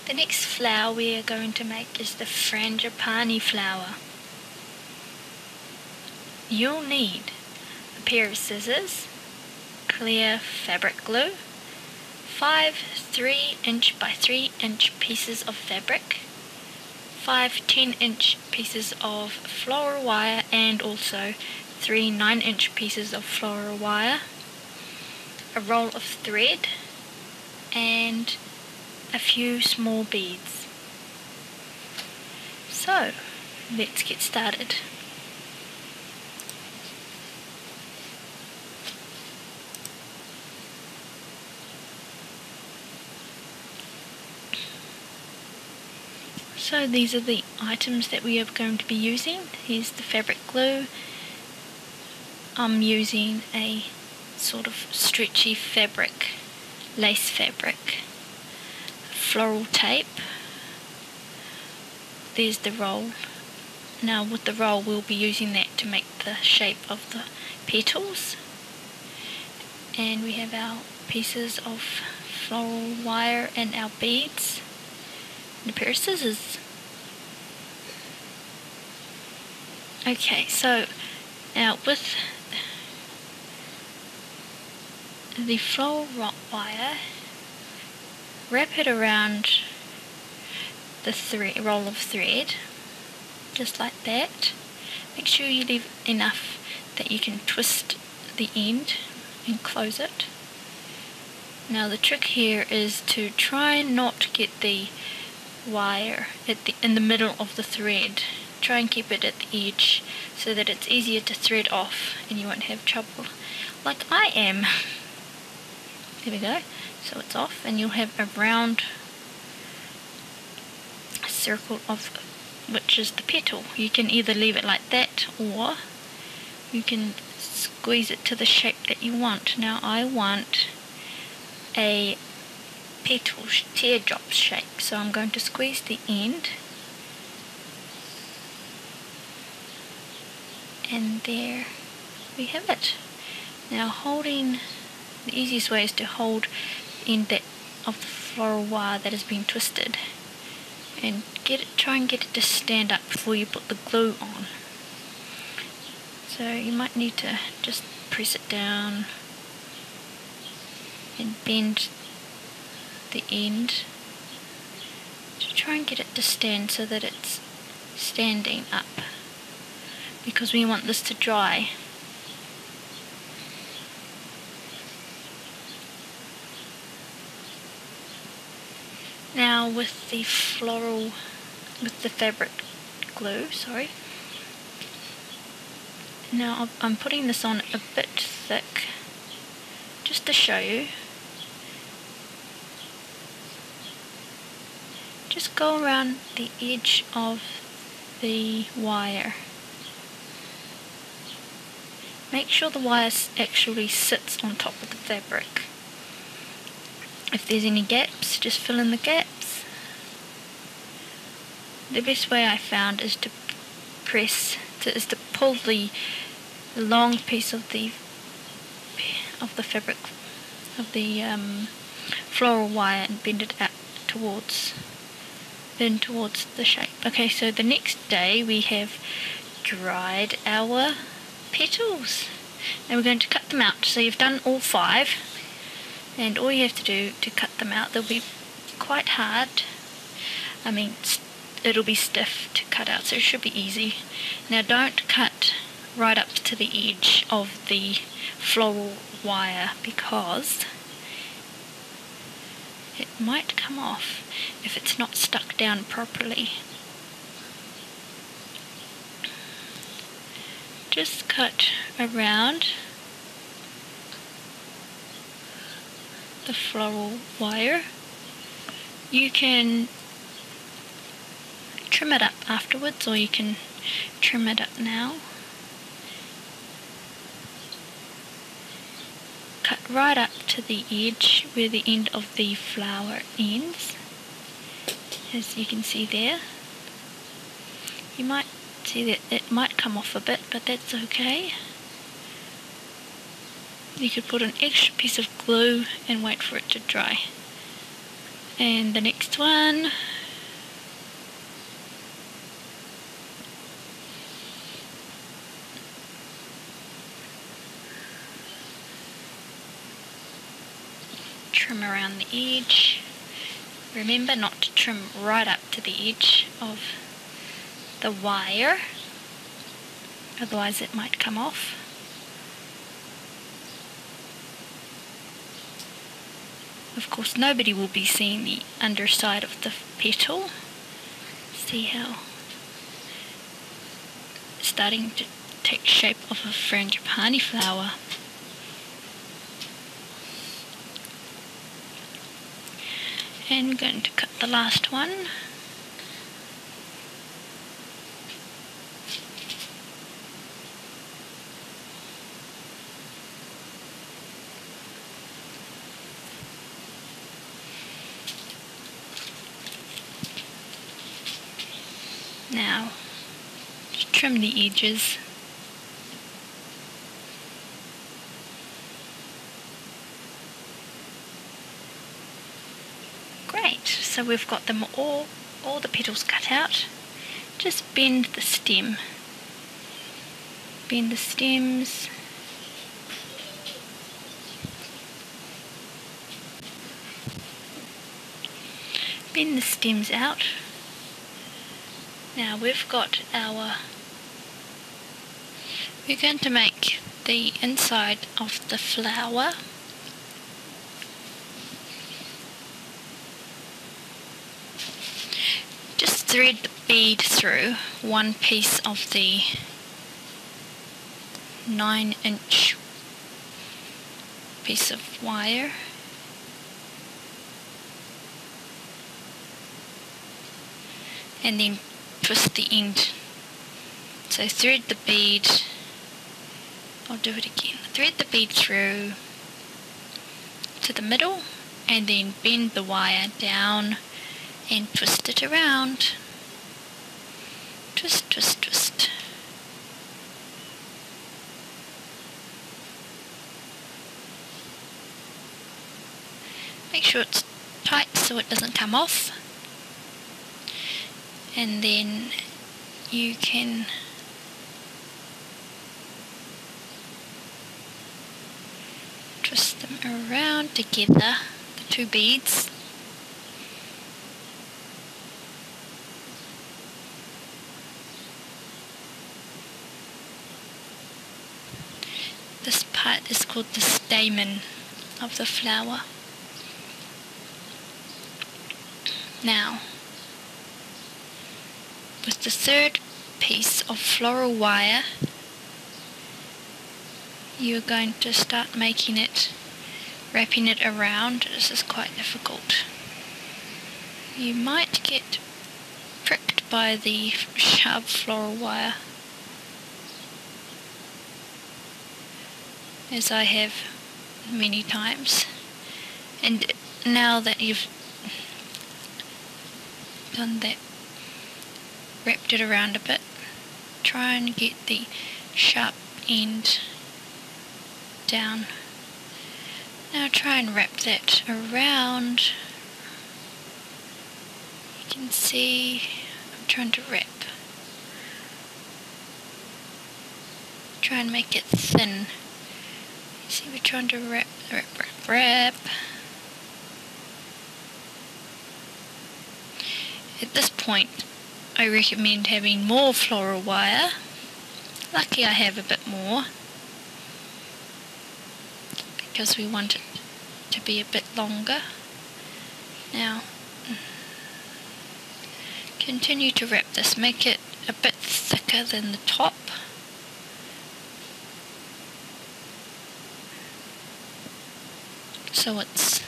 The next flower we are going to make is the frangipani flower. You'll need a pair of scissors, clear fabric glue, 5 3" by 3" pieces of fabric, 5 10" pieces of floral wire, and also 3 9" pieces of floral wire, a roll of thread, and a few small beads. So, let's get started. So these are the items that we are going to be using. Here's the fabric glue. I'm using a sort of stretchy fabric, lace fabric, floral tape. There's the roll. Now with the roll we'll be using that to make the shape of the petals. And we have our pieces of floral wire and our beads and a pair of scissors. Okay, so now with the floral wire, wrap it around the roll of thread, just like that. Make sure you leave enough that you can twist the end and close it. Now the trick here is to try not to get the wire in the middle of the thread. Try and keep it at the edge so that it's easier to thread off and you won't have trouble like I am. There we go. So it's off and you'll have a round circle of which is the petal. You can either leave it like that or you can squeeze it to the shape that you want. Now I want a petal teardrop shape, so I'm going to squeeze the end, and there we have it. Now holding, the easiest way is to hold the end of the floral wire that has been twisted and try and get it to stand up before you put the glue on. So you might need to just press it down and bend the end to try and get it to stand so that it's standing up, because we want this to dry. Now with the fabric glue, now I'm putting this on a bit thick just to show you. Just go around the edge of the wire. Make sure the wire actually sits on top of the fabric. If there's any gaps, just fill in the gaps. The best way I found is to pull the long piece of the fabric of the floral wire and bend it out towards the shape. Okay, so the next day we have dried our petals. Now we're going to cut them out. So you've done all 5, and all you have to do to cut them out, they'll be quite hard. I mean, it'll be stiff to cut out, so it should be easy. Now don't cut right up to the edge of the floral wire, because it might come off if it's not stuck down properly. Just cut around the floral wire. You can trim it up afterwards, or you can trim it up now. Cut right up to the edge where the end of the flower ends, as you can see there. You might see that it might come off a bit, but that's okay. You could put an extra piece of glue and wait for it to dry. And the next one. Trim around the edge. Remember not to trim right up to the edge of the wire, otherwise it might come off. Of course, nobody will be seeing the underside of the petal. See how it's starting to take shape of a frangipani flower. And we're going to cut the last one. Now, just trim the edges. Great, so we've got them all the petals cut out. Just bend the stem. Bend the stems. Bend the stems out. Now we've got we're going to make the inside of the flower. Just thread the bead through one piece of the 9-inch piece of wire. And then twist the end. So thread the bead, I'll do it again. Thread the bead through to the middle and then bend the wire down and twist it around. Twist, twist, twist. Make sure it's tight so it doesn't come off. And then you can twist them around together, the two beads. This part is called the stamen of the flower. Now, with the third piece of floral wire, you're going to start making it, wrapping it around. This is quite difficult. You might get pricked by the sharp floral wire, as I have many times. And now that you've done that, wrapped it around a bit, try and get the sharp end down. Now try and wrap that around. You can see I'm trying to wrap. Try and make it thin. See, we're trying to wrap. At this point, I recommend having more floral wire. Lucky I have a bit more, because we want it to be a bit longer. Now, continue to wrap this, make it a bit thicker than the top. So it's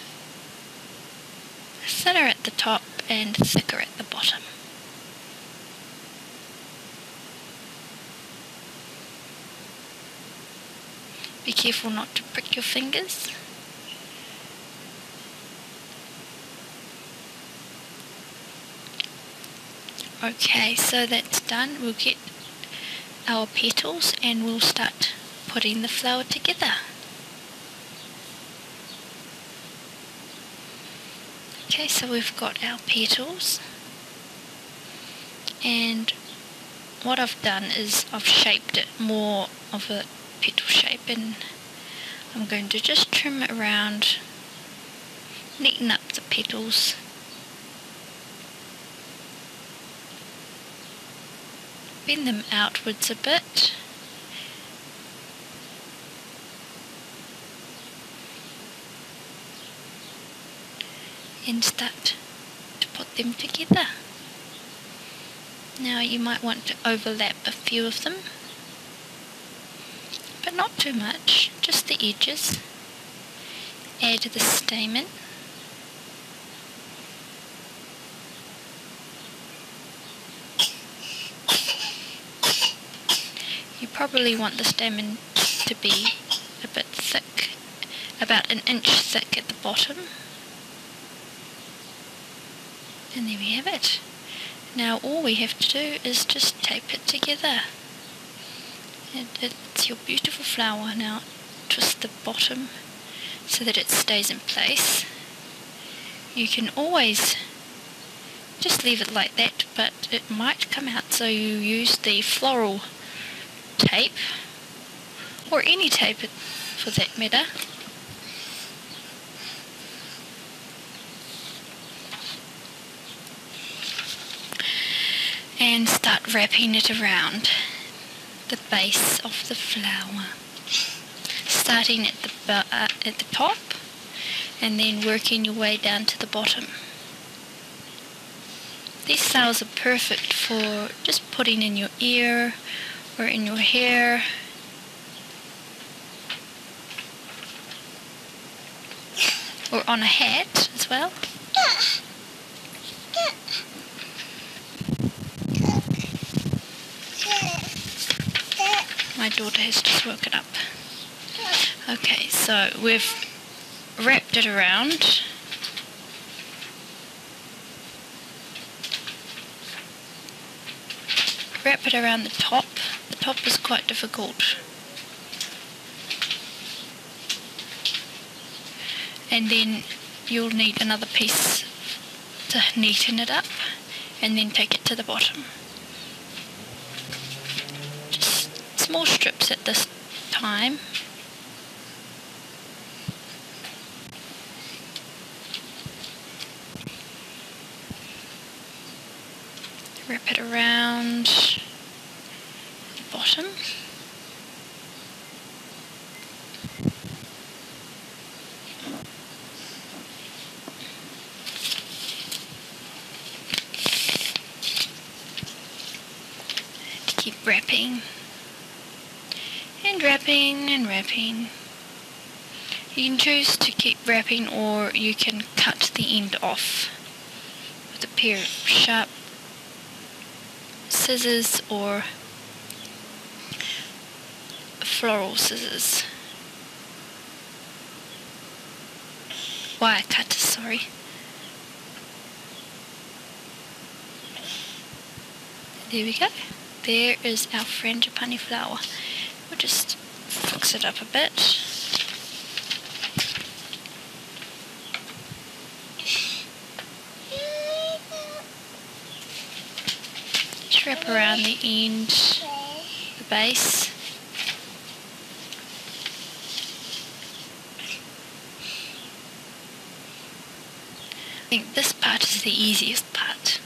thinner at the top and thicker at the bottom. Be careful not to prick your fingers. Okay, so that's done. We'll get our petals and we'll start putting the flower together. Okay, so we've got our petals, and what I've done is I've shaped it more of a petal shape, and I'm going to just trim it around, neaten up the petals. Bend them outwards a bit. And start to put them together. Now you might want to overlap a few of them, but not too much, just the edges. Add the stamen. You probably want the stamen to be a bit thick, about 1 inch thick at the bottom. And there we have it. Now all we have to do is just tape it together. And it's your beautiful flower. Now twist the bottom so that it stays in place. You can always just leave it like that, but it might come out, so you use the floral tape, or any tape for that matter. And start wrapping it around the base of the flower, starting at the top and then working your way down to the bottom. These flowers are perfect for just putting in your ear or in your hair. Or on a hat as well. My daughter has just woken up. Okay, so we've wrapped it around. Wrap it around the top. The top is quite difficult. And then you'll need another piece to neaten it up, and then take it to the bottom. Just small strips at this time. Wrap it around the bottom. Keep wrapping and wrapping and wrapping. You can choose to keep wrapping, or you can cut the end off with a pair of sharp scissors or floral scissors. Wire cutters, sorry. There we go. There is our frangipani flower. We'll just fix it up a bit. Just wrap around the end, the base. I think this part is the easiest part.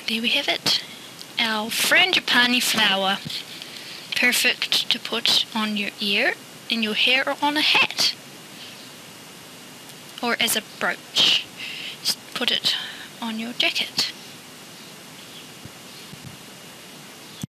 There we have it, our frangipani flower, perfect to put on your ear, in your hair, or on a hat, or as a brooch. Just put it on your jacket.